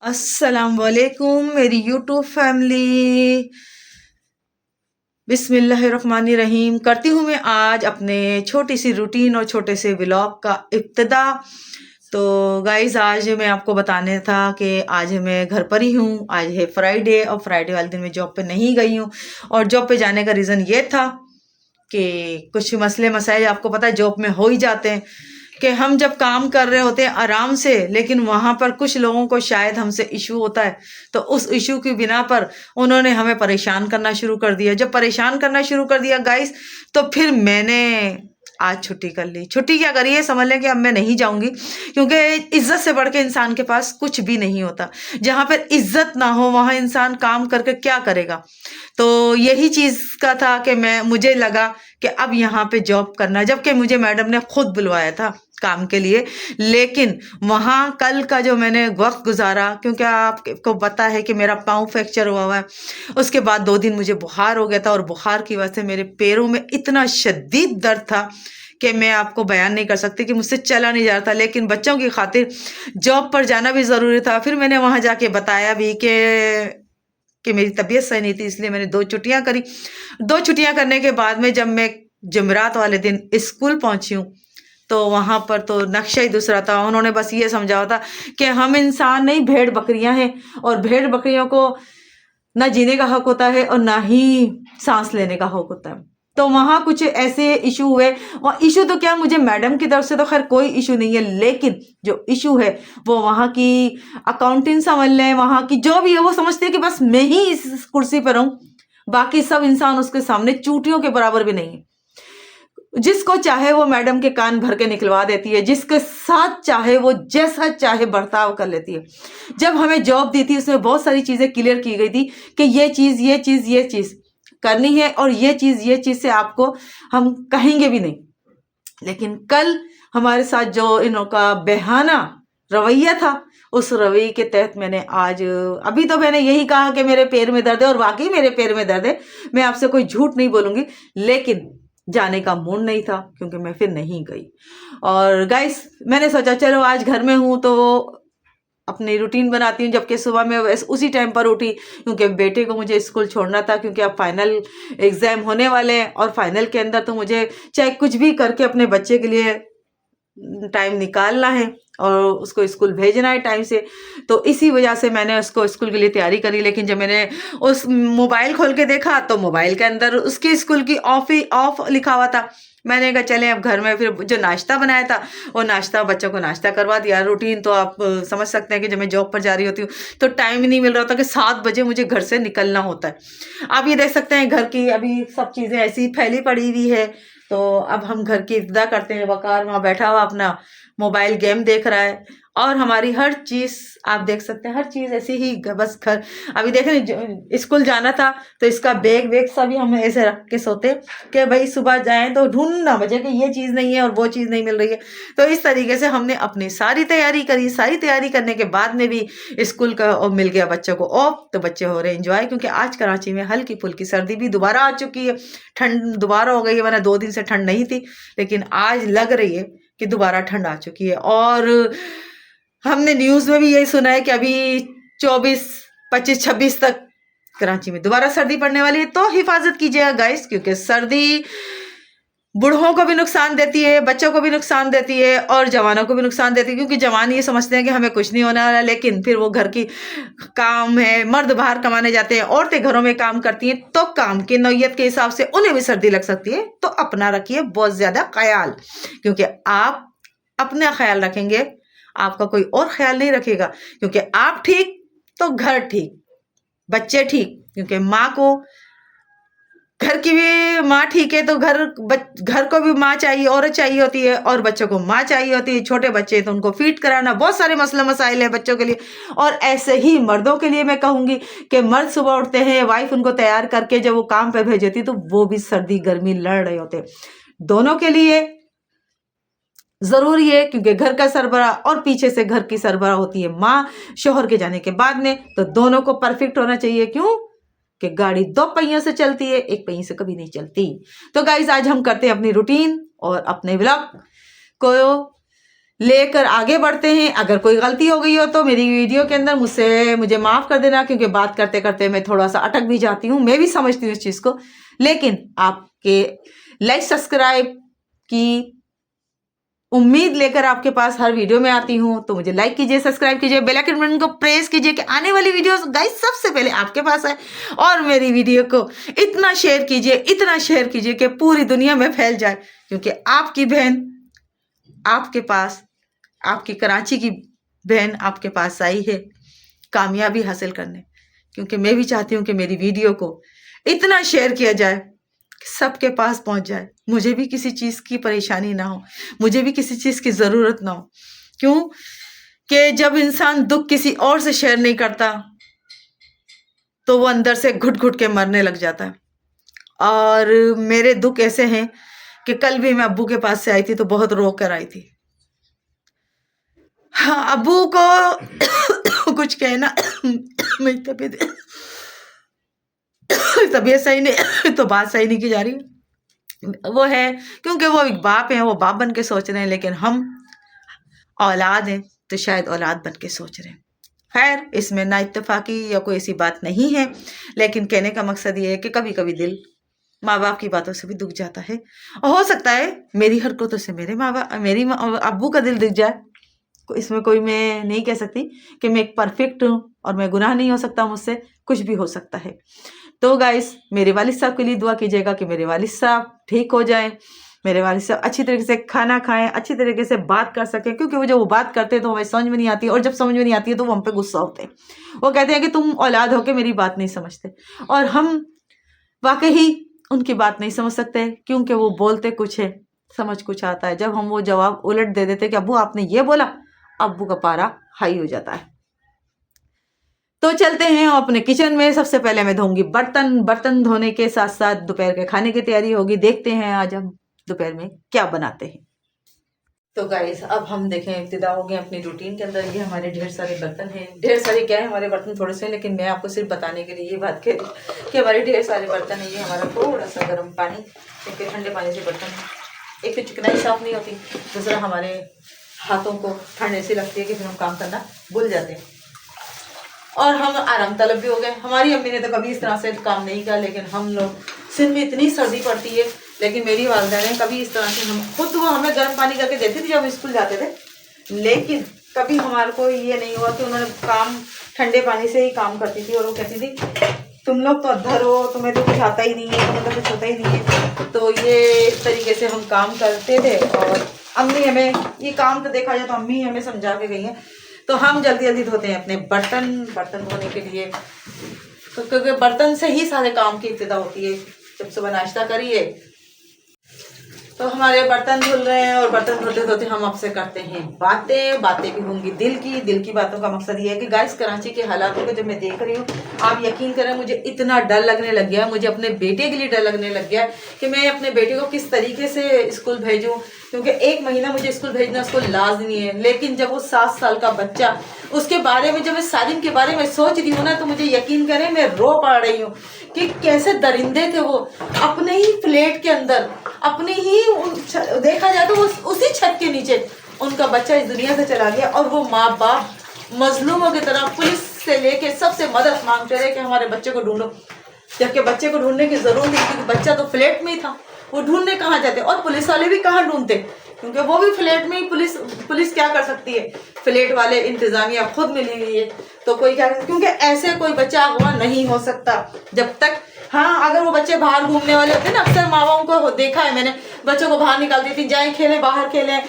अस्सलाम वालेकुम मेरी यूट्यूब फैमिली। बिस्मिल्लाहिर्रहमानिर्रहीम। करती हूँ मैं आज अपने छोटी सी रूटीन और छोटे से व्लॉग का इब्तिदा। तो गाइज आज मैं आपको बताने था कि आज मैं घर पर ही हूँ। आज है फ्राइडे और फ्राइडे वाले दिन मैं जॉब पे नहीं गई हूँ। और जॉब पे जाने का रीज़न ये था कि कुछ मसले मसाइल आपको पता है जॉब में हो ही जाते हैं कि हम जब काम कर रहे होते हैं आराम से, लेकिन वहां पर कुछ लोगों को शायद हमसे इशू होता है। तो उस इशू की बिना पर उन्होंने हमें परेशान करना शुरू कर दिया। जब परेशान करना शुरू कर दिया गाइस, तो फिर मैंने आज छुट्टी कर ली। छुट्टी क्या करी है, समझ लें कि अब मैं नहीं जाऊंगी, क्योंकि इज्जत से बढ़ के इंसान के पास कुछ भी नहीं होता। जहां पर इज्जत ना हो वहां इंसान काम करके क्या करेगा। तो यही चीज का था कि मुझे लगा कि अब यहाँ पे जॉब करना, जबकि मुझे मैडम ने खुद बुलवाया था काम के लिए। लेकिन वहाँ कल का जो मैंने वक्त गुजारा, क्योंकि आपको पता है कि मेरा पाँव फ्रैक्चर हुआ है। उसके बाद 2 दिन मुझे बुखार हो गया था और बुखार की वजह से मेरे पैरों में इतना शदीद दर्द था कि मैं आपको बयान नहीं कर सकती कि मुझसे चला नहीं जा रहा था। लेकिन बच्चों की खातिर जॉब पर जाना भी ज़रूरी था। फिर मैंने वहाँ जाके बताया भी कि मेरी तबीयत सही नहीं थी, इसलिए मैंने 2 छुट्टियां करी। 2 छुट्टियां करने के बाद में जब मैं जुमेरात वाले दिन स्कूल पहुंची हूँ, तो वहां पर तो नक्शा ही दूसरा था। उन्होंने बस ये समझा था कि हम इंसान नहीं, भेड़ बकरियां हैं, और भेड़ बकरियों को ना जीने का हक होता है और ना ही सांस लेने का हक होता है। तो वहां कुछ ऐसे इशू हुए। और इशू तो क्या, मुझे मैडम की तरफ से तो खैर कोई इशू नहीं है, लेकिन जो इशू है वो वहां की अकाउंटिंग समझ लें, वहां की जो भी है वो समझते हैं कि बस मैं ही इस कुर्सी पर हूं, बाकी सब इंसान उसके सामने चूटियों के बराबर भी नहीं है। जिसको चाहे वो मैडम के कान भर के निकलवा देती है, जिसके साथ चाहे वो जैसा चाहे बर्ताव कर लेती है। जब हमें जॉब दी थी उसमें बहुत सारी चीजें क्लियर की गई थी कि ये चीज करनी है और ये चीज से आपको हम कहेंगे भी नहीं। लेकिन कल हमारे साथ जो इनका बेहाना रवैया था, उस रवैये के तहत मैंने आज, अभी तो मैंने यही कहा कि मेरे पैर में दर्द है, और वाकई मेरे पैर में दर्द है, मैं आपसे कोई झूठ नहीं बोलूंगी। लेकिन जाने का मूड नहीं था, क्योंकि मैं फिर नहीं गई। और गाइस मैंने सोचा चलो आज घर में हूं तो अपनी रूटीन बनाती हूँ। जबकि सुबह में उसी टाइम पर उठी, क्योंकि बेटे को मुझे स्कूल छोड़ना था, क्योंकि अब फाइनल एग्जाम होने वाले हैं और फाइनल के अंदर तो मुझे चाहे कुछ भी करके अपने बच्चे के लिए टाइम निकालना है और उसको स्कूल भेजना है टाइम से। तो इसी वजह से मैंने उसको स्कूल के लिए तैयारी करी। लेकिन जब मैंने उस मोबाइल खोल के देखा तो मोबाइल के अंदर उसके स्कूल की ऑफ लिखा हुआ था। मैंने कहा चले अब घर में, फिर जो नाश्ता बनाया था वो नाश्ता, बच्चों को नाश्ता करवा दिया। रूटीन तो आप समझ सकते हैं कि जब मैं जॉब पर जा रही होती हूँ तो टाइम ही नहीं मिल रहा होता कि 7 बजे मुझे घर से निकलना होता है। आप ये देख सकते हैं घर की अभी सब चीज़ें ऐसी फैली पड़ी हुई है। तो अब हम घर की इब्तिदा करते हैं। वकार वहाँ बैठा हुआ अपना मोबाइल गेम देख रहा है, और हमारी हर चीज आप देख सकते हैं, हर चीज ऐसी ही बस घर। अभी देखें स्कूल जाना था तो इसका बैग वेग सभी हम ऐसे रख के सोते कि भाई सुबह जाएं तो ढूंढना बजे कि ये चीज नहीं है और वो चीज नहीं मिल रही है। तो इस तरीके से हमने अपनी सारी तैयारी करी। सारी तैयारी करने के बाद में भी स्कूल का मिल गया बच्चों को ऑफ, तो बच्चे हो रहे एंजॉय, क्योंकि आज कराची में हल्की फुल्की सर्दी भी दोबारा आ चुकी है, ठंड दोबारा हो गई है। वरना 2 दिन से ठंड नहीं थी, लेकिन आज लग रही है कि दोबारा ठंड आ चुकी है। और हमने न्यूज में भी यही सुना है कि अभी 24, 25, 26 तक कराची में दोबारा सर्दी पड़ने वाली है। तो हिफाजत कीजिएगा गाइस, क्योंकि सर्दी बूढ़ों को भी नुकसान देती है, बच्चों को भी नुकसान देती है और जवानों को भी नुकसान देती है। क्योंकि जवान ये समझते हैं कि हमें कुछ नहीं होने वाला, लेकिन फिर वो घर की काम है, मर्द बाहर कमाने जाते हैं, औरतें घरों में काम करती हैं, तो काम की नौयत के हिसाब से उन्हें भी सर्दी लग सकती है। तो अपना रखिए बहुत ज्यादा ख्याल, क्योंकि आप अपना ख्याल रखेंगे, आपका कोई और ख्याल नहीं रखेगा। क्योंकि आप ठीक तो घर ठीक, बच्चे ठीक, क्योंकि माँ को, घर की भी माँ ठीक है तो घर को भी माँ चाहिए, औरत चाहिए होती है, और बच्चों को माँ चाहिए होती है। छोटे बच्चे तो उनको फीड कराना, बहुत सारे मसले मसाइल है बच्चों के लिए। और ऐसे ही मर्दों के लिए मैं कहूंगी कि मर्द सुबह उठते हैं, वाइफ उनको तैयार करके जब वो काम पे भेज देती तो वो भी सर्दी गर्मी लड़ रहे होते। दोनों के लिए जरूरी है, क्योंकि घर का सरबराह और पीछे से घर की सरबराह होती है माँ शोहर के जाने के बाद में। तो दोनों को परफेक्ट होना चाहिए। क्यों कि गाड़ी 2 पहियों से चलती है, 1 पहिए से कभी नहीं चलती। तो गाइज आज हम करते हैं अपनी रूटीन और अपने व्लॉग को लेकर आगे बढ़ते हैं। अगर कोई गलती हो गई हो तो मेरी वीडियो के अंदर मुझे माफ़ कर देना, क्योंकि बात करते करते मैं थोड़ा सा अटक भी जाती हूँ, मैं भी समझती हूँ इस चीज़ को। लेकिन आपके लाइक सब्सक्राइब की उम्मीद लेकर आपके पास हर वीडियो में आती हूँ, तो मुझे लाइक कीजिए, सब्सक्राइब कीजिए, बेल आइकन बटन को प्रेस कीजिए कि आने वाली वीडियोस गाइस सबसे पहले आपके पास है। और मेरी वीडियो को इतना शेयर कीजिए कि पूरी दुनिया में फैल जाए, क्योंकि आपकी बहन आपके पास, आपकी कराची की बहन आपके पास आई है कामयाबी हासिल करने, क्योंकि मैं भी चाहती हूँ कि मेरी वीडियो को इतना शेयर किया जाए, सबके पास पहुंच जाए, मुझे भी किसी चीज़ की परेशानी ना हो, मुझे भी किसी चीज़ की ज़रूरत ना हो। क्यों कि जब इंसान दुख किसी और से शेयर नहीं करता तो वो अंदर से घुट घुट के मरने लग जाता है। और मेरे दुख ऐसे हैं कि कल भी मैं अब्बू के पास से आई थी तो बहुत रो कर आई थी। हाँ, अब्बू को कुछ कहना मेरी तबीयत सही नहीं तो बात सही नहीं की जा रही। वो है क्योंकि वो एक बाप है, वो बाप बन के सोच रहे हैं, लेकिन हम औलाद हैं तो शायद औलाद बन के सोच रहे हैं। खैर, इसमें ना इत्तेफाकी या कोई ऐसी बात नहीं है, लेकिन कहने का मकसद ये है कि कभी कभी दिल माँ बाप की बातों से भी दुख जाता है। और हो सकता है मेरी हरकतों से मेरी अब्बू का दिल दुख जाए। इसमें कोई मैं नहीं कह सकती कि मैं एक परफेक्ट हूँ और मैं गुनाह नहीं हो सकता, मुझसे कुछ भी हो सकता है। तो गाइस, मेरे वालिद साहब के लिए दुआ कीजिएगा कि मेरे वालिद साहब ठीक हो जाएं, मेरे वालिद साहब अच्छी तरीके से खाना खाएं, अच्छी तरीके से बात कर सकें, क्योंकि वो जब वो बात करते हैं तो हमें समझ में नहीं आती, और जब समझ में नहीं आती है तो वो हम पे गुस्सा होते हैं। वो कहते हैं कि तुम औलाद होके मेरी बात नहीं समझते, और हम वाकई उनकी बात नहीं समझ सकते, क्योंकि वो बोलते कुछ है, समझ कुछ आता है। जब हम वो जवाब उलट दे देते कि अब्बू आपने ये बोला, अब्बू का पारा हाई हो जाता है। तो चलते हैं अपने किचन में। सबसे पहले मैं धोऊंगी बर्तन। बर्तन धोने के साथ साथ दोपहर के खाने की तैयारी होगी। देखते हैं आज हम दोपहर में क्या बनाते हैं। तो गाइस, अब हम देखें, इब्तिदा हो गए अपनी रूटीन के अंदर। ये हमारे ढेर सारे बर्तन हैं, ढेर सारे क्या है, हमारे बर्तन थोड़े से, लेकिन मैं आपको सिर्फ बताने के लिए ये बात कह रही कि हमारे ढेर सारे बर्तन है। ये हमारा थोड़ा सा गर्म पानी, क्योंकि ठंडे पानी से बर्तन है, एक तो चिकनाई साफ नहीं होती, दूसरा हमारे हाथों को ठंड ऐसी लगती है कि फिर हम काम करना भूल जाते हैं, और हम आराम तलब भी हो गए। हमारी अम्मी ने तो कभी इस तरह से काम नहीं किया, लेकिन हम लोग, सिंध में इतनी सर्दी पड़ती है, लेकिन मेरी वालिदा ने कभी इस तरह से, हम खुद वो हमें गर्म पानी करके देती थी जब हम स्कूल जाते थे, लेकिन कभी हमारे को ये नहीं हुआ कि उन्होंने काम ठंडे पानी से ही काम करती थी। और वो कहती थी तुम लोग तो अधर हो, तुम्हें तो कुछ आता ही नहीं है, तुम्हें तो कुछ होता ही नहीं है। तो ये इस तरीके से हम काम करते थे, और अम्मी हमें ये काम तो देखा जाए तो अम्मी हमें समझा के गई हैं। तो हम जल्दी जल्दी धोते हैं अपने बर्तन। बर्तन धोने के लिए, क्योंकि बर्तन से ही सारे काम की इब्तिदा होती है। जब सुबह नाश्ता करिए तो हमारे बर्तन धुल रहे हैं, और बर्तन धोते धोते हम आपसे करते हैं बातें। बातें भी होंगी दिल की बातों का मकसद ये है कि गाइस, कराची के हालातों को जब मैं देख रही हूँ, आप यकीन करें मुझे इतना डर लगने लग गया है, मुझे अपने बेटे के लिए डर लगने लग गया है कि मैं अपने बेटे को किस तरीके से स्कूल भेजूँ, क्योंकि 1 महीना मुझे स्कूल भेजना उसको लाजमी है। लेकिन जब वो 7 साल का बच्चा, उसके बारे में जब मैं सालिम के बारे में सोच रही हूँ ना, तो मुझे यकीन करें मैं रो पा रही हूँ कि कैसे दरिंदे थे वो, अपने ही फ्लैट के अंदर, अपने ही देखा जाए तो वो उसी छत के नीचे उनका बच्चा इस दुनिया से चला गया, और वो माँ बाप मजलूमों की तरह पुलिस से लेके सबसे मदद मांगते रहे कि हमारे बच्चे को ढूंढो, जबकि बच्चे को ढूंढने की जरूरत नहीं, क्योंकि बच्चा तो फ्लैट में ही था। वो ढूंढने कहाँ जाते, और पुलिस वाले भी कहाँ ढूंढते, क्योंकि वो भी फ्लैट में ही। पुलिस क्या कर सकती है, फ्लैट वाले इंतजामिया खुद मिली हुई है, तो कोई क्या, क्योंकि ऐसे कोई बच्चा अगवा नहीं हो सकता जब तक, हाँ अगर वो बच्चे बाहर घूमने वाले होते ना, अक्सर मावाओं को देखा है मैंने, बच्चों को बाहर निकाल देती, जाए खेलें, बाहर खेलें,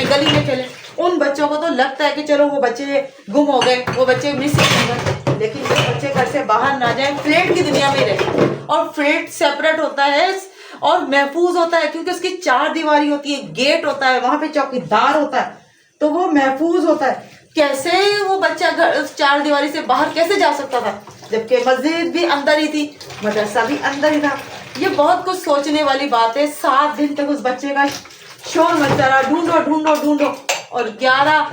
गली में खेलें। उन बच्चों को तो लगता है कि चलो वो बच्चे गुम हो गए, वो बच्चे मिसिंग हो गए, लेकिन जो बच्चे घर से बाहर ना जाए, फ्लैट की दुनिया में रहे, और फ्लैट सेपरेट होता है और महफूज होता है, क्योंकि उसकी 4 दीवारी होती है, गेट होता है, वहां पे चौकीदार होता है, तो वो महफूज होता है। कैसे वो बच्चा घर 4 दीवारी से बाहर कैसे जा सकता था, जबकि मस्जिद भी अंदर ही थी, मदरसा भी अंदर ही था। ये बहुत कुछ सोचने वाली बात है। 7 दिन तक उस बच्चे का शोर मचता रहा, ढूंढो ढूंढो ढूंढो, और 11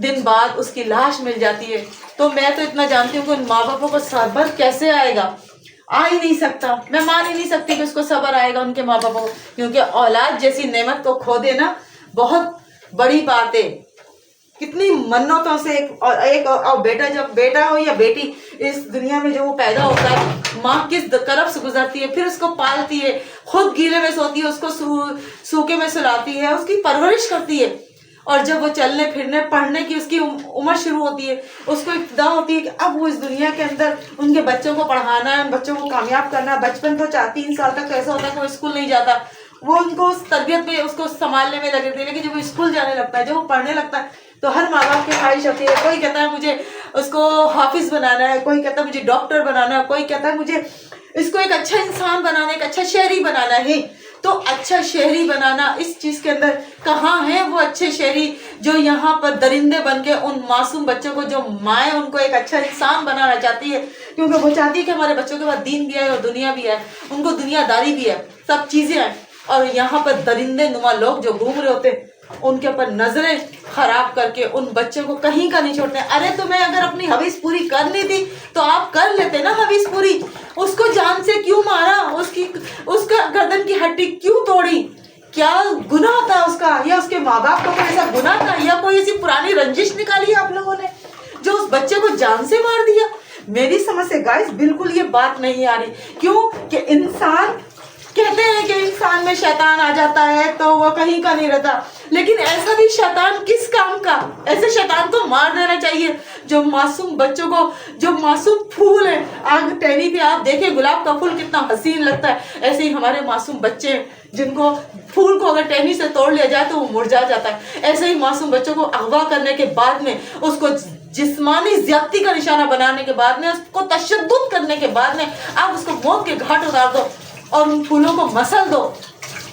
दिन बाद उसकी लाश मिल जाती है। तो मैं तो इतना जानती हूँ कि उन माँ बापों को सब्र कैसे आएगा, आ ही नहीं सकता। मैं मान ही नहीं सकती कि उसको सब्र आएगा उनके माँ बापों को, क्योंकि औलाद जैसी नेमत को खो देना बहुत बड़ी बात है। कितनी मन्नतों से एक और बेटा, जब बेटा हो या बेटी इस दुनिया में जो वो पैदा होता है, माँ किस करब से गुजरती है, फिर उसको पालती है, खुद गीले में सोती है, उसको सूखे में सुलाती है, उसकी परवरिश करती है। और जब वो चलने फिरने पढ़ने की उसकी उम्र शुरू होती है, उसको इब्तिदा होती है कि अब वो इस दुनिया के अंदर उनके बच्चों को पढ़ाना है, उन बच्चों को कामयाब करना है। बचपन तो 4-3 साल तक ऐसा होता है कि वो स्कूल नहीं जाता, वो उनको उस तरबियत में उसको संभालने में लगे थे। लेकिन जब वो स्कूल जाने लगता है, जब वो पढ़ने लगता है, तो हर माँ बाप की ख्वाहिश होती है। कोई कहता है मुझे उसको हाफिज बनाना है, कोई कहता है मुझे डॉक्टर बनाना है, कोई कहता है मुझे इसको एक अच्छा इंसान बनाना है, एक अच्छा शहरी बनाना है। तो अच्छा शहरी बनाना, इस चीज के अंदर कहाँ है वो अच्छे शहरी जो यहाँ पर दरिंदे बन के उन मासूम बच्चों को, जो माएँ उनको एक अच्छा इंसान बनाना चाहती है, क्योंकि वो चाहती है कि हमारे बच्चों के पास दीन भी है और दुनिया भी है, उनको दुनियादारी भी है, सब चीजें हैं। और यहाँ पर दरिंदे नुमा लोग जो घूम रहे होते हैं, उनके ऊपर नजरें खराब करके उन बच्चों को कहीं का नहीं छोड़ते। अरे तुम्हें अगर अपनी हवीस पूरी करनी थी तो आप कर लेते ना हवीस पूरी। उसको जान से क्यों मारा, उसका गर्दन की हड्डी क्यों तोड़ी? क्या गुनाह था उसका, या उसके माँ बाप का कोई ऐसा गुनाह था, या कोई ऐसी पुरानी रंजिश निकाली आप लोगों ने जो उस बच्चे को जान से मार दिया? मेरी समझ से गाइस बिल्कुल ये बात नहीं आ रही। क्यों कि इंसान कहते हैं कि इंसान में शैतान आ जाता है तो वो कहीं का नहीं रहता, लेकिन ऐसा भी शैतान किस काम का? ऐसे शैतान को मार देना चाहिए जो मासूम बच्चों को, जो मासूम फूल है, आग टहनी पे आप देखें गुलाब का फूल कितना हसीन लगता है, ऐसे ही हमारे मासूम बच्चे जिनको फूल को अगर टहनी से तोड़ लिया जाए तो वो मुरझा जाता है। ऐसे ही मासूम बच्चों को अगवा करने के बाद में, उसको जिस्मानी ज्यादती का निशाना बनाने के बाद में, उसको तशद्दुद करने के बाद में आप उसको मौत के घाट उतार दो और उन फूलों को मसल दो,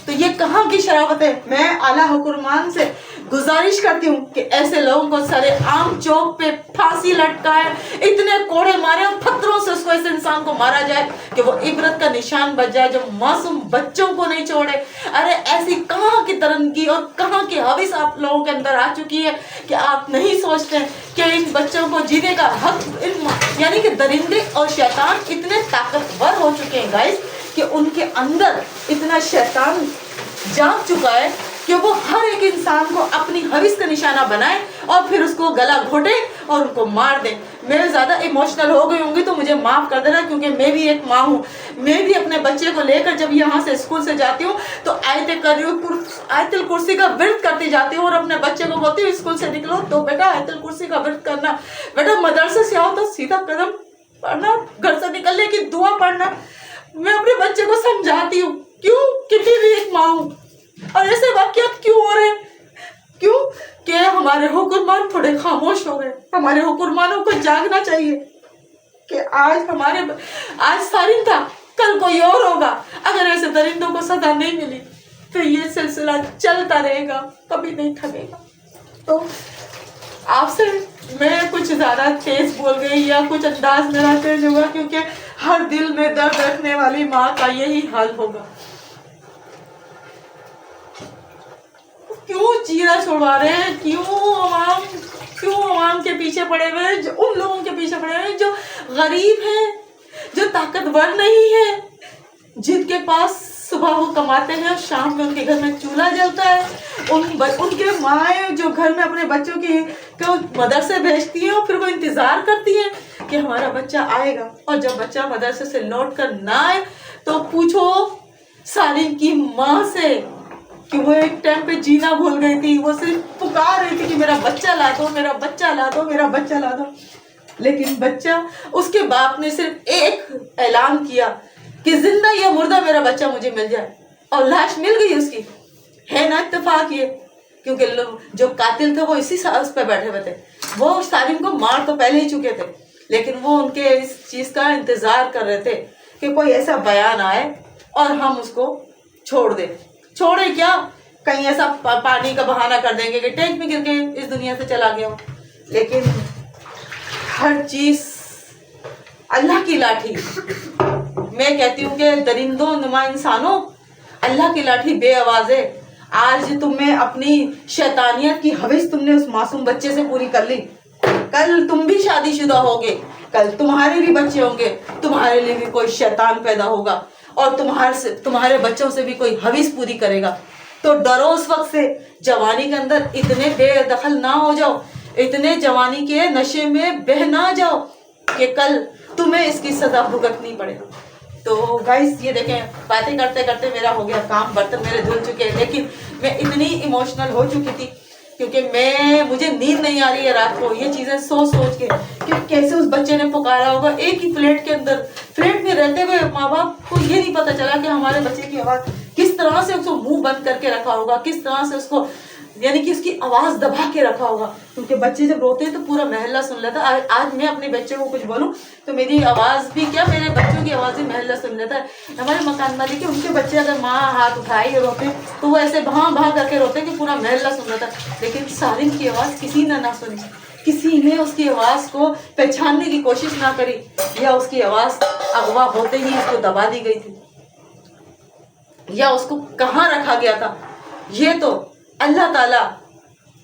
तो ये कहाँ की शराफत है? मैं आला हुक्मरान से गुजारिश करती हूँ कि ऐसे लोगों को सरे आम चौक पे फांसी लटकाए, इतने कोड़े मारे और पत्थरों से उसको, ऐसे इंसान को मारा जाए कि वो इबरत का निशान बच जाए, जो मासूम बच्चों को नहीं छोड़े। अरे ऐसी कहाँ की तरंगी और कहाँ की हविस आप लोगों के अंदर आ चुकी है कि आप नहीं सोचते कि इन बच्चों को जीने का हक, यानी कि दरिंदे और शैतान इतने ताकतवर हो चुके हैं गाइस कि उनके अंदर इतना शैतान जाग चुका है कि वो हर एक इंसान को अपनी हविस का निशाना बनाए और फिर उसको गला घोटे और उनको मार दे। मैं ज़्यादा इमोशनल हो गई होंगी तो मुझे माफ़ कर देना, क्योंकि मैं भी एक माँ हूँ। मैं भी अपने बच्चे को लेकर जब यहाँ से स्कूल से जाती हूँ तो आयतुल कुर्सी का विर्द करती जाती हूँ और अपने बच्चे को बोलती हूँ स्कूल से निकलो तो बेटा आयतुल कुर्सी का विर्द करना, बेटा मदरसे से आओ तो सीधा कदम पढ़ना, घर से निकलने की दुआ पढ़ना। मैं अपने बच्चे को समझाती हूँ, क्यों कि मैं भी एक माँ हूँ। और ऐसे वाक़यात क्यों हो रहे हैं? क्यों कि हमारे हुक्मरान थोड़े खामोश हो गए। हमारे हुक्मरानों को जागना चाहिए कि आज सारिन था, कल कोई और होगा। अगर ऐसे दरिंदों को सजा नहीं मिली तो ये सिलसिला चलता रहेगा, कभी नहीं थकेगा। तो आपसे मैं कुछ ज़्यादा तेज बोल गई या कुछ अंदाज मेरा तेज हुआ, क्योंकि हर दिल में दर्द रखने वाली माँ का यही हाल होगा। क्यों चीरा छुड़वा रहे हैं? क्यों अवाम के पीछे पड़े हुए हैं? उन लोगों के पीछे पड़े हुए हैं जो गरीब हैं, जो ताकतवर नहीं है, जिनके पास सुबह वो कमाते हैं और शाम में उनके घर में चूल्हा जलता है। उनके माएँ जो घर में अपने बच्चों को मदरसे भेजती हैं और फिर वो इंतजार करती हैं कि हमारा बच्चा आएगा, और जब बच्चा मदरसे से लौट कर ना आए तो पूछो सारिन की माँ से कि वो एक टाइम पे जीना भूल गई थी। वो सिर्फ पुकार रही थी कि मेरा बच्चा ला दो, मेरा बच्चा ला दो, मेरा बच्चा ला दो। लेकिन बच्चा, उसके बाप ने सिर्फ एक ऐलान किया कि जिंदा या मुर्दा मेरा बच्चा मुझे मिल जाए, और लाश मिल गई उसकी। है ना इत्तेफाक ये? क्योंकि जो कातिल थे वो इसी उस पर बैठे हुए थे। वो सारिन को मार तो पहले ही चुके थे, लेकिन वो उनके इस चीज का इंतजार कर रहे थे कि कोई ऐसा बयान आए और हम उसको छोड़ दे। छोड़े क्या, कहीं ऐसा पानी का बहाना कर देंगे कि टैंक में गिर के इस दुनिया से चला गया हो। लेकिन हर चीज अल्लाह की लाठी। मैं कहती हूँ कि दरिंदों नुमा इंसानों, अल्लाह की लाठी बेआवाज है। आज तुम्हें अपनी शैतानियत की हविस तुमने उस मासूम बच्चे से पूरी कर ली, कल तुम भी शादीशुदा होगे, कल तुम्हारे भी बच्चे होंगे, तुम्हारे लिए भी कोई शैतान पैदा होगा और तुम्हारे बच्चों से भी कोई हविस पूरी करेगा। तो डरो उस वक्त से। जवानी के अंदर इतने बेदखल ना हो जाओ, इतने जवानी के नशे में बह ना जाओ कि कल तुम्हें इसकी सजा भुगतनी पड़े। तो गाइस ये देखें, बातें करते करते मेरा हो गया काम, बर्तन मेरे धुल चुके हैं, लेकिन मैं इतनी इमोशनल हो चुकी थी क्योंकि मुझे नींद नहीं आ रही है रात को, ये चीजें सोच सोच के कि कैसे उस बच्चे ने पुकारा होगा एक ही फ्लैट के अंदर। फ्लैट में रहते हुए माँ बाप को ये नहीं पता चला कि हमारे बच्चे की आवाज किस तरह से उसको मुंह बंद करके रखा होगा, किस तरह से उसको यानी कि उसकी आवाज दबा के रखा होगा, क्योंकि बच्चे जब रोते हैं तो पूरा मोहल्ला सुन लेता है। आज मैं अपने बच्चे को कुछ बोलूं तो मेरी आवाज भी क्या, मेरे बच्चों की आवाज भी मोहल्ला सुन लेता है। हमारे मकान मालिक के उनके बच्चे अगर माँ हाथ उठाए और रोते तो वो ऐसे भा भा करके रोते कि पूरा मोहल्ला सुन लेता है। लेकिन सारिम की आवाज किसी ने ना सुनी, किसी ने उसकी आवाज को पहचानने की कोशिश ना करी, या उसकी आवाज अगवा होते ही उसको दबा दी गई थी, या उसको कहाँ रखा गया था। ये तो अल्लाह ताला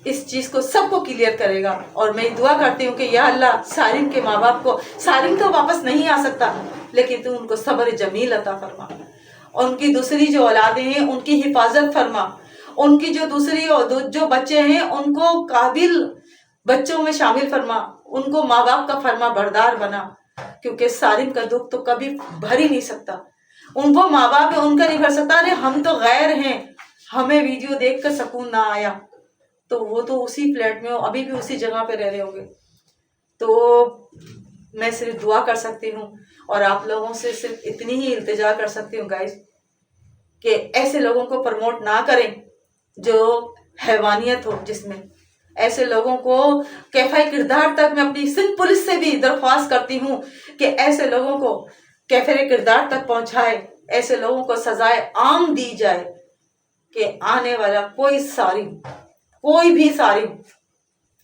इस चीज को सबको क्लियर करेगा। और मैं दुआ करती हूँ कि या अल्लाह सारिम के माँ बाप को, सारिम तो वापस नहीं आ सकता लेकिन तू उनको सब्र जमील अता फरमा, और उनकी दूसरी जो औलादें हैं उनकी हिफाजत फरमा, उनकी जो दूसरी जो बच्चे हैं उनको काबिल बच्चों में शामिल फरमा, उनको माँ बाप का फरमा बरदार बना, क्योंकि सारिम का दुख तो कभी भर ही नहीं सकता। उनको माँ बाप है उनका नहीं भर सकता। अरे हम तो गैर हैं, हमें वीडियो देखकर सुकून ना आया तो वो तो उसी फ्लैट में हो, अभी भी उसी जगह पे रह रहे होंगे। तो मैं सिर्फ दुआ कर सकती हूँ और आप लोगों से सिर्फ इतनी ही इल्तिजा कर सकती हूँ गाइस कि ऐसे लोगों को प्रमोट ना करें जो हैवानियत हो जिसमें। ऐसे लोगों को कैफाई किरदार तक, मैं अपनी सिंध पुलिस से भी दरख्वास्त करती हूँ कि ऐसे लोगों को कैफे किरदार तक पहुंचाए, ऐसे लोगों को सजाए आम दी जाए कि आने वाला कोई भी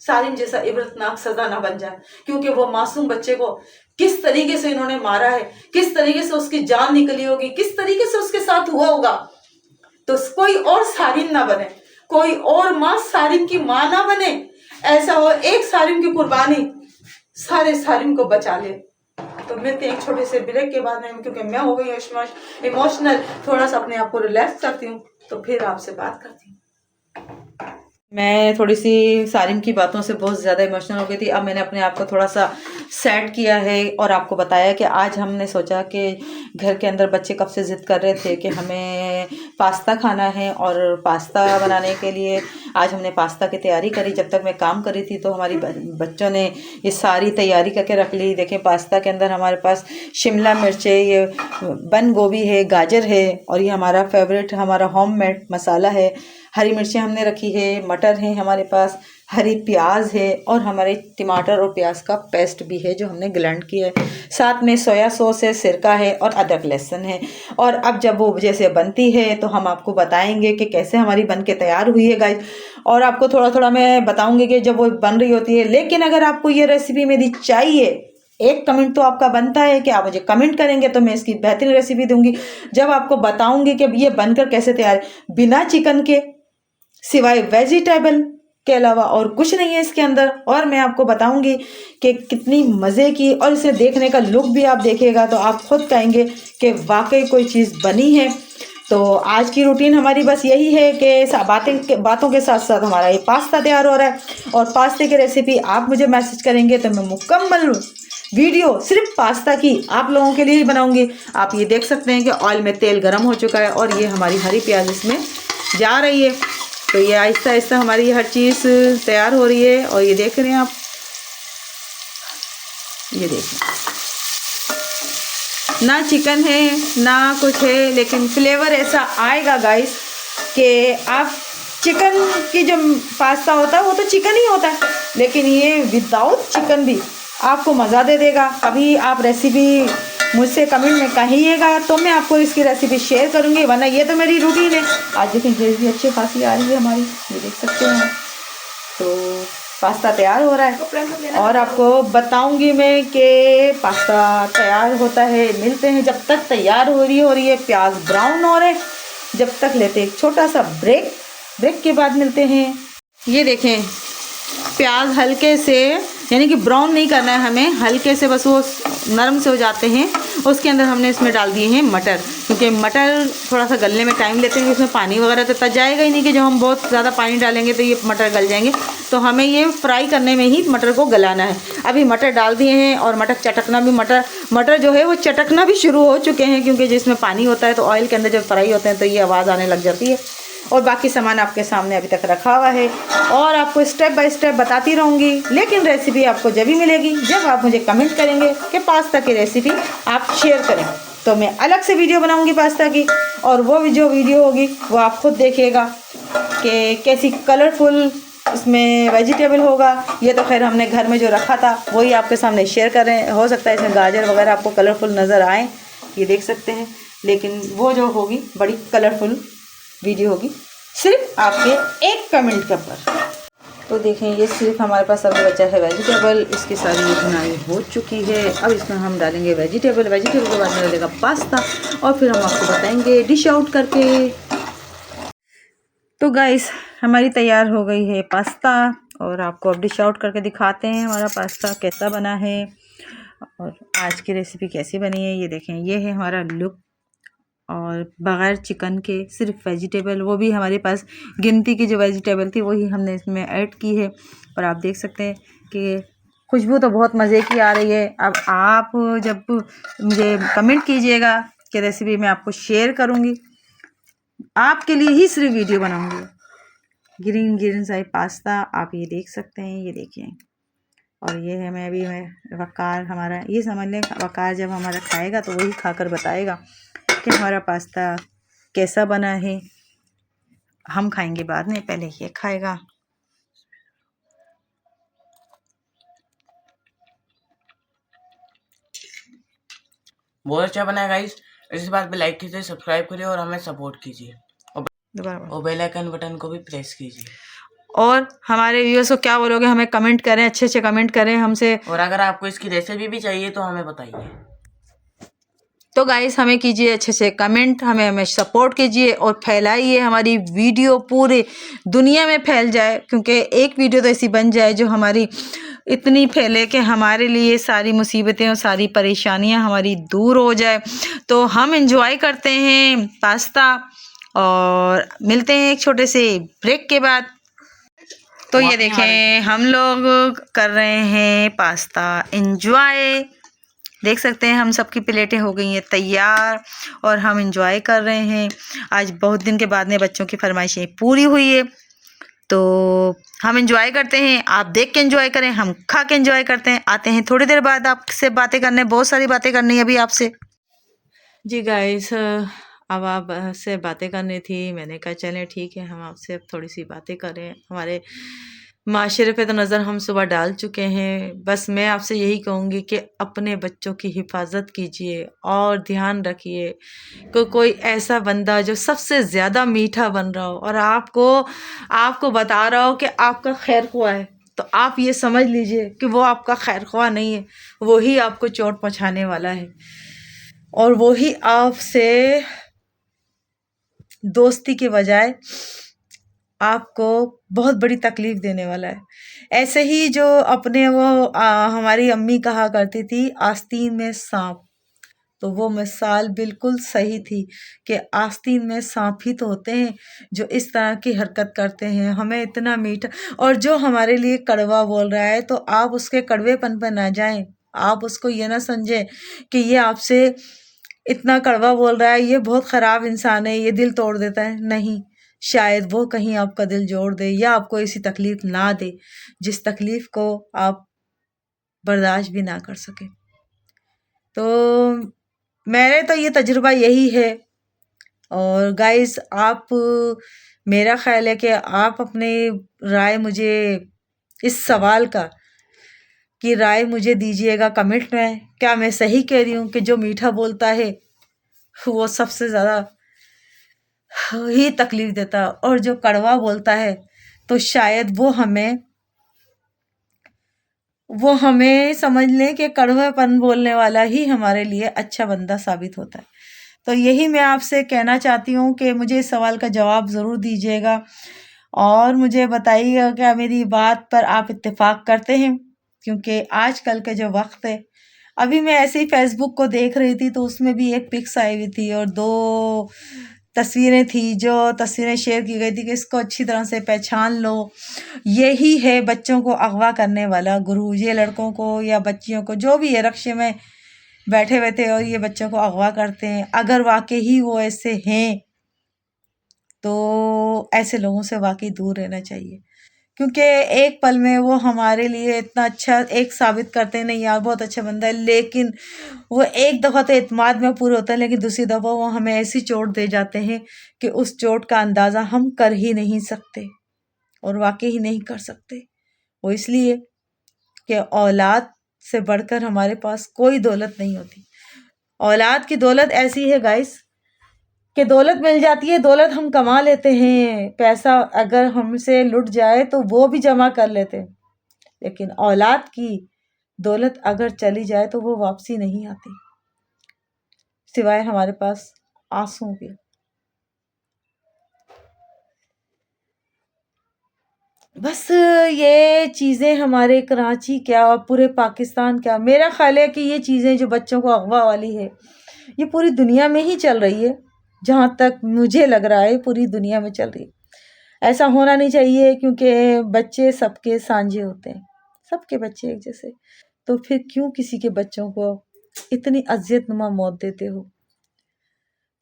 सारिम जैसा इबरतनाक सजा ना बन जाए, क्योंकि वो मासूम बच्चे को किस तरीके से इन्होंने मारा है, किस तरीके से उसकी जान निकली होगी, किस तरीके से उसके साथ हुआ होगा। तो कोई और सारिम ना बने, कोई और माँ सारिम की माँ ना बने। ऐसा हो एक सारिम की कुर्बानी सारे सारिम को बचा ले। तो मिलते हैं एक छोटे से ब्रेक के बाद में, क्योंकि मैं हो गई इमोशनल, थोड़ा सा अपने आप को रिलैक्स करती हूँ तो फिर आपसे बात करती हूँ। मैं थोड़ी सी सारिम की बातों से बहुत ज़्यादा इमोशनल हो गई थी। अब मैंने अपने आप को थोड़ा सा सेट किया है और आपको बताया कि आज हमने सोचा कि घर के अंदर बच्चे कब से ज़िद कर रहे थे कि हमें पास्ता खाना है, और पास्ता बनाने के लिए आज हमने पास्ता की तैयारी करी। जब तक मैं काम कर रही थी तो हमारी बच्चों ने ये सारी तैयारी करके रख ली। देखें, पास्ता के अंदर हमारे पास शिमला मिर्च है, ये बंद गोभी है, गाजर है, और ये हमारा फेवरेट हमारा होममेड मसाला है। हरी मिर्चें हमने रखी है, मटर है हमारे पास, हरी प्याज है, और हमारे टमाटर और प्याज का पेस्ट भी है जो हमने ग्राइंड किया है। साथ में सोया सॉस है, सिरका है और अदरक लहसुन है। और अब जब वो जैसे बनती है तो हम आपको बताएंगे कि कैसे हमारी बन के तैयार हुई है गाइस, और आपको थोड़ा थोड़ा मैं बताऊंगी कि जब वो बन रही होती है। लेकिन अगर आपको ये रेसिपी मेरी चाहिए, एक कमेंट तो आपका बनता है कि आप मुझे कमेंट करेंगे तो मैं इसकी बेहतरीन रेसिपी दूंगी, जब आपको बताऊंगी कि ये बनकर कैसे तैयार है, बिना चिकन के, सिवाय वेजिटेबल के अलावा और कुछ नहीं है इसके अंदर। और मैं आपको बताऊंगी कि कितनी मज़े की, और इसे देखने का लुक भी आप देखिएगा तो आप खुद कहेंगे कि वाकई कोई चीज़ बनी है। तो आज की रूटीन हमारी बस यही है कि बातों के साथ साथ हमारा ये पास्ता तैयार हो रहा है, और पास्ते की रेसिपी आप मुझे मैसेज करेंगे तो मैं मुकम्मल वीडियो सिर्फ पास्ता की आप लोगों के लिए ही बनाऊंगी। आप ये देख सकते हैं कि ऑयल में तेल गर्म हो चुका है और ये हमारी हरी प्याज इसमें जा रही है। तो ये आहिस्ता आहिस्ता हमारी हर चीज़ तैयार हो रही है। और ये देख रहे हैं आप, ये देखें, ना चिकन है ना कुछ है, लेकिन फ्लेवर ऐसा आएगा गाइस कि आप चिकन की जो पास्ता होता है वो तो चिकन ही होता है, लेकिन ये विदाउट चिकन भी आपको मज़ा दे देगा। कभी आप रेसिपी मुझसे कमेंट में कहिएगा तो मैं आपको इसकी रेसिपी शेयर करूंगी, वरना ये तो मेरी रूटीन है। आज देखें ग्रेवी अच्छी खासी आ रही है हमारी, ये देख सकते हैं। तो पास्ता तैयार हो रहा है और आपको बताऊंगी मैं कि पास्ता तैयार होता है। मिलते हैं, जब तक तैयार हो रही है, प्याज ब्राउन हो रहे, जब तक लेते हैं एक छोटा सा ब्रेक के बाद मिलते हैं। ये देखें, प्याज हल्के से, यानी कि ब्राउन नहीं करना है हमें, हल्के से बस वो नरम से हो जाते हैं। उसके अंदर हमने इसमें डाल दिए हैं मटर, क्योंकि क्योंकि मटर थोड़ा सा गलने में टाइम लेते हैं, इसमें पानी वगैरह तो तक जाएगा ही नहीं कि जो हम बहुत ज़्यादा पानी डालेंगे तो ये मटर गल जाएंगे। तो हमें ये फ्राई करने में ही मटर को गलाना है। अभी मटर डाल दिए हैं और मटर चटकना भी, मटर जो है वो चटकना भी शुरू हो चुके हैं, क्योंकि जिसमें पानी होता है तो ऑयल के अंदर जब फ्राई होते हैं तो ये आवाज़ आने लग जाती है। और बाकी सामान आपके सामने अभी तक रखा हुआ है और आपको स्टेप बाय स्टेप बताती रहूँगी, लेकिन रेसिपी आपको जब भी मिलेगी जब आप मुझे कमेंट करेंगे कि पास्ता की रेसिपी आप शेयर करें, तो मैं अलग से वीडियो बनाऊंगी पास्ता की, और वो जो वीडियो होगी वो आप खुद देखिएगा कि कैसी कलरफुल इसमें वेजिटेबल होगा। ये तो खैर हमने घर में जो रखा था वही आपके सामने शेयर कर रहे हैं। हो सकता है इसमें गाजर वगैरह आपको कलरफुल नज़र आए, ये देख सकते हैं, लेकिन वो जो होगी बड़ी कलरफुल वीडियो होगी सिर्फ आपके एक कमेंट के ऊपर। तो देखें, ये सिर्फ हमारे पास अभी बचा है वेजिटेबल, इसकी सारी बुनाई हो चुकी है। अब इसमें हम डालेंगे वेजिटेबल के बाद में डालेगा पास्ता, और फिर हम आपको बताएंगे डिश आउट करके। तो गाइस, हमारी तैयार हो गई है पास्ता, और आपको अब डिश आउट करके दिखाते हैं हमारा पास्ता कैसा बना है और आज की रेसिपी कैसी बनी है। ये देखें, ये है हमारा लुक, और बग़ैर चिकन के सिर्फ वेजिटेबल, वो भी हमारे पास गिनती की जो वेजिटेबल थी वही हमने इसमें ऐड की है। और आप देख सकते हैं कि खुशबू तो बहुत मज़े की आ रही है। अब आप जब मुझे कमेंट कीजिएगा कि रेसिपी मैं आपको शेयर करूँगी, आपके लिए ही सिर्फ वीडियो बनाऊँगी। ग्रीन साइड पास्ता आप ये देख सकते हैं, ये देखिए। और ये है मैं वकार, हमारा ये समझ लें, वकार जब हमारा खाएगा तो वही खाकर बताएगा कि हमारा पास्ता कैसा बना है। हम खाएंगे बाद में, पहले ये खाएगा। बहुत अच्छा बना है गाइस। इस बात पे लाइक कीजिए, सब्सक्राइब करिए और हमें सपोर्ट कीजिए, और बेल आइकन बटन को भी प्रेस कीजिए। और हमारे व्यूअर्स को क्या बोलोगे, हमें कमेंट करें, अच्छे कमेंट करें हमसे। और अगर आपको इसकी रेसिपी भी चाहिए तो हमें बताइए। तो गाइस, हमें कीजिए अच्छे कमेंट, हमें सपोर्ट कीजिए और फैलाइए हमारी वीडियो, पूरे दुनिया में फैल जाए, क्योंकि एक वीडियो तो ऐसी बन जाए जो हमारी इतनी फैले कि हमारे लिए सारी मुसीबतें और सारी परेशानियां हमारी दूर हो जाए। तो हम एंजॉय करते हैं पास्ता और मिलते हैं एक छोटे से ब्रेक के बाद। तो ये देखें, हम लोग कर रहे हैं पास्ता एंजॉय। देख सकते हैं हम सबकी प्लेटें हो गई हैं तैयार और हम एंजॉय कर रहे हैं। आज बहुत दिन के बाद में बच्चों की फरमाइशें पूरी हुई है, तो हम एंजॉय करते हैं। आप देख के एंजॉय करें, हम खा के एंजॉय करते हैं। आते हैं थोड़ी देर बाद आपसे बातें करने, बहुत सारी बातें करनी है अभी आपसे। जी गाइस, अब आप से बातें करनी थी, मैंने कहा चलें ठीक है, हम आपसे अब थोड़ी सी बातें करें। हमारे माशरे पे तो नज़र हम सुबह डाल चुके हैं। बस मैं आपसे यही कहूँगी कि अपने बच्चों की हिफाजत कीजिए और ध्यान रखिए कि कोई ऐसा बंदा जो सबसे ज़्यादा मीठा बन रहा हो और आपको बता रहा हो कि आपका खैर ख्वाह है, तो आप ये समझ लीजिए कि वो आपका खैर ख्वाह नहीं है, वही आपको चोट पहुँचाने वाला है और वही आपसे दोस्ती के बजाय आपको बहुत बड़ी तकलीफ देने वाला है। ऐसे ही जो अपने हमारी अम्मी कहा करती थी, आस्तीन में सांप, तो वो मिसाल बिल्कुल सही थी कि आस्तीन में सांप ही तो होते हैं जो इस तरह की हरकत करते हैं। हमें इतना मीठा, और जो हमारे लिए कड़वा बोल रहा है तो आप उसके कड़वेपन पर ना जाएं। आप उसको ये ना समझें कि ये आपसे इतना कड़वा बोल रहा है, ये बहुत ख़राब इंसान है, ये दिल तोड़ देता है। नहीं, शायद वो कहीं आपका दिल जोड़ दे या आपको ऐसी तकलीफ़ ना दे जिस तकलीफ़ को आप बर्दाश्त भी ना कर सके। तो मेरे तो ये तजुर्बा यही है। और गाइस, आप, मेरा ख्याल है कि आप अपने राय मुझे इस सवाल की राय मुझे दीजिएगा कमेंट में। क्या मैं सही कह रही हूँ कि जो मीठा बोलता है वो सबसे ज़्यादा ही तकलीफ देता, और जो कड़वा बोलता है तो शायद वो हमें समझ लें कि कड़वापन बोलने वाला ही हमारे लिए अच्छा बंदा साबित होता है। तो यही मैं आपसे कहना चाहती हूँ कि मुझे इस सवाल का जवाब ज़रूर दीजिएगा और मुझे बताइएगा कि मेरी बात पर आप इत्तेफाक करते हैं, क्योंकि आजकल के जो वक्त है, अभी मैं ऐसे ही फेसबुक को देख रही थी तो उसमें भी एक पिक्स आई हुई थी और 2 तस्वीरें थी, जो तस्वीरें शेयर की गई थी कि इसको अच्छी तरह से पहचान लो, यही है बच्चों को अगवा करने वाला गुरु। ये लड़कों को या बच्चियों को, जो भी है, रक्शे में बैठे हुए थे और ये बच्चों को अगवा करते हैं। अगर वाकई ही वो ऐसे हैं तो ऐसे लोगों से वाकई दूर रहना चाहिए, क्योंकि एक पल में वो हमारे लिए इतना अच्छा एक साबित करते हैं, नहीं यार बहुत अच्छा बंदा है, लेकिन वो एक दफ़ा तो एतमाद में पूरे होता है, लेकिन दूसरी दफ़ा वो हमें ऐसी चोट दे जाते हैं कि उस चोट का अंदाज़ा हम कर ही नहीं सकते और वाकई ही नहीं कर सकते। वो इसलिए कि औलाद से बढ़कर हमारे पास कोई दौलत नहीं होती। औलाद की दौलत ऐसी है गाइस कि दौलत मिल जाती है, दौलत हम कमा लेते हैं, पैसा अगर हमसे लुट जाए तो वो भी जमा कर लेते हैं, लेकिन औलाद की दौलत अगर चली जाए तो वो वापसी नहीं आती, सिवाय हमारे पास आंसू के। बस ये चीज़ें हमारे कराची क्या और पूरे पाकिस्तान क्या, मेरा ख्याल है कि ये चीज़ें जो बच्चों को अगवा वाली है ये पूरी दुनिया में ही चल रही है, जहाँ तक मुझे लग रहा है पूरी दुनिया में चल रही है। ऐसा होना नहीं चाहिए, क्योंकि बच्चे सबके सांझे होते हैं, सबके बच्चे एक जैसे, तो फिर क्यों किसी के बच्चों को इतनी अजियतनुमा मौत देते हो?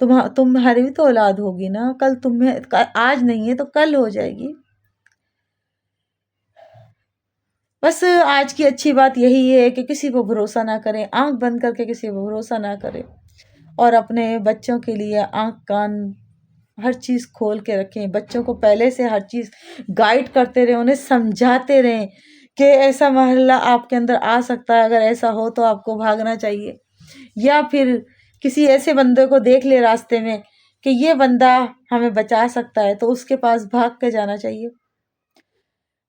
तुम्हारी भी तो औलाद होगी ना, कल तुम्हें, आज नहीं है तो कल हो जाएगी। बस आज की अच्छी बात यही है कि किसी को भरोसा ना करें, आंख बंद करके किसी को भरोसा ना करें, और अपने बच्चों के लिए आंख कान हर चीज़ खोल के रखें। बच्चों को पहले से हर चीज़ गाइड करते रहें, उन्हें समझाते रहें कि ऐसा मरहला आपके अंदर आ सकता है, अगर ऐसा हो तो आपको भागना चाहिए, या फिर किसी ऐसे बंदे को देख ले रास्ते में कि ये बंदा हमें बचा सकता है तो उसके पास भाग के जाना चाहिए।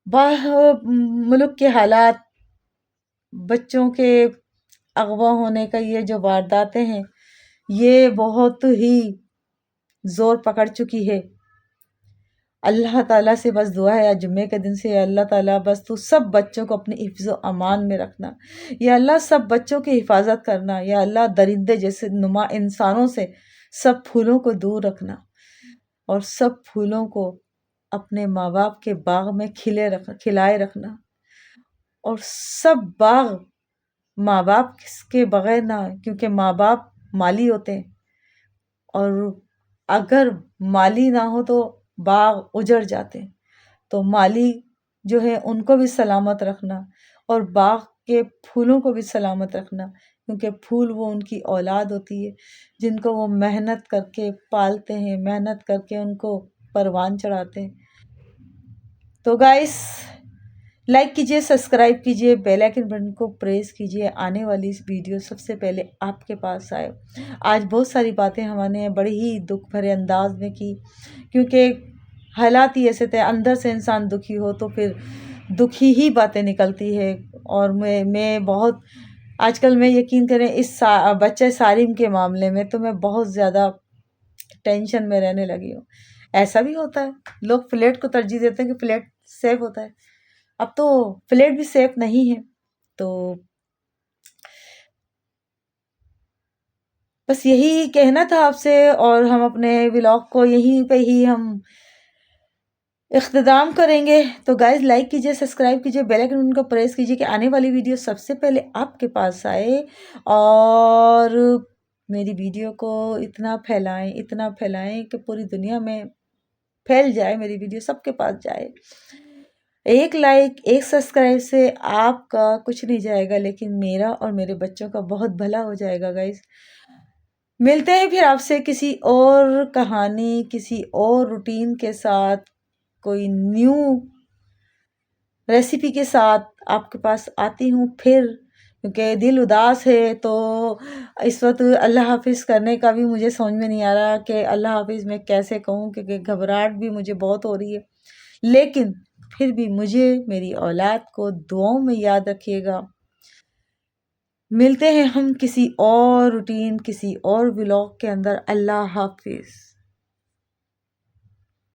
मुल्क के हालात, बच्चों के अगवा होने का ये जो वारदातें हैं ये बहुत ही ज़ोर पकड़ चुकी है। अल्लाह ताला से बस दुआ है, आज जुम्मे के दिन से, अल्लाह ताला बस तू सब बच्चों को अपनी हिफ्ज़ अमान में रखना, या अल्लाह सब बच्चों की हिफाजत करना, या अल्लाह दरिंदे जैसे नुमा इंसानों से सब फूलों को दूर रखना, और सब फूलों को अपने माँ बाप के बाग में खिलाए रखना, और सब बाग माँ बाप के बगैर ना, क्योंकि माँ बाप माली होते हैं, और अगर माली ना हो तो बाग उजड़ जाते हैं। तो माली जो है उनको भी सलामत रखना, और बाग के फूलों को भी सलामत रखना, क्योंकि फूल वो उनकी औलाद होती है जिनको वो मेहनत करके पालते हैं, मेहनत करके उनको परवान चढ़ाते हैं। तो गाइस, लाइक कीजिए, सब्सक्राइब कीजिए, बेल आइकन बटन को प्रेस कीजिए, आने वाली इस वीडियो सबसे पहले आपके पास आए। आज बहुत सारी बातें हमने बड़ी ही दुख भरे अंदाज में की, क्योंकि हालात ही ऐसे थे, अंदर से इंसान दुखी हो तो फिर दुखी ही बातें निकलती है। और मैं बहुत आजकल, मैं यकीन करें इस बच्चे सारिम के मामले में तो मैं बहुत ज़्यादा टेंशन में रहने लगी हूँ। ऐसा भी होता है, लोग फ्लैट को तरजीह देते हैं कि फ्लैट सेफ होता है, अब तो फ्लैट भी सेफ नहीं है। तो बस यही कहना था आपसे, और हम अपने व्लॉग को यहीं पे ही हम इख्तिताम करेंगे। तो गाइज, लाइक कीजिए, सब्सक्राइब कीजिए, बेल आइकन को प्रेस कीजिए कि आने वाली वीडियो सबसे पहले आपके पास आए, और मेरी वीडियो को इतना फैलाएं कि पूरी दुनिया में फैल जाए, मेरी वीडियो सबके पास जाए। एक लाइक, एक सब्सक्राइब से आपका कुछ नहीं जाएगा, लेकिन मेरा और मेरे बच्चों का बहुत भला हो जाएगा गाइस। मिलते हैं फिर आपसे किसी और कहानी, किसी और रूटीन के साथ, कोई न्यू रेसिपी के साथ आपके पास आती हूँ फिर, क्योंकि दिल उदास है। तो इस वक्त अल्लाह हाफिज़ करने का भी मुझे समझ में नहीं आ रहा कि अल्लाह हाफिज़ मैं कैसे कहूँ, क्योंकि घबराहट भी मुझे बहुत हो रही है। लेकिन फिर भी मुझे, मेरी औलाद को दुआओं में याद रखिएगा। मिलते हैं हम किसी और रूटीन, किसी और व्लॉग के अंदर। अल्लाह हाफिज़।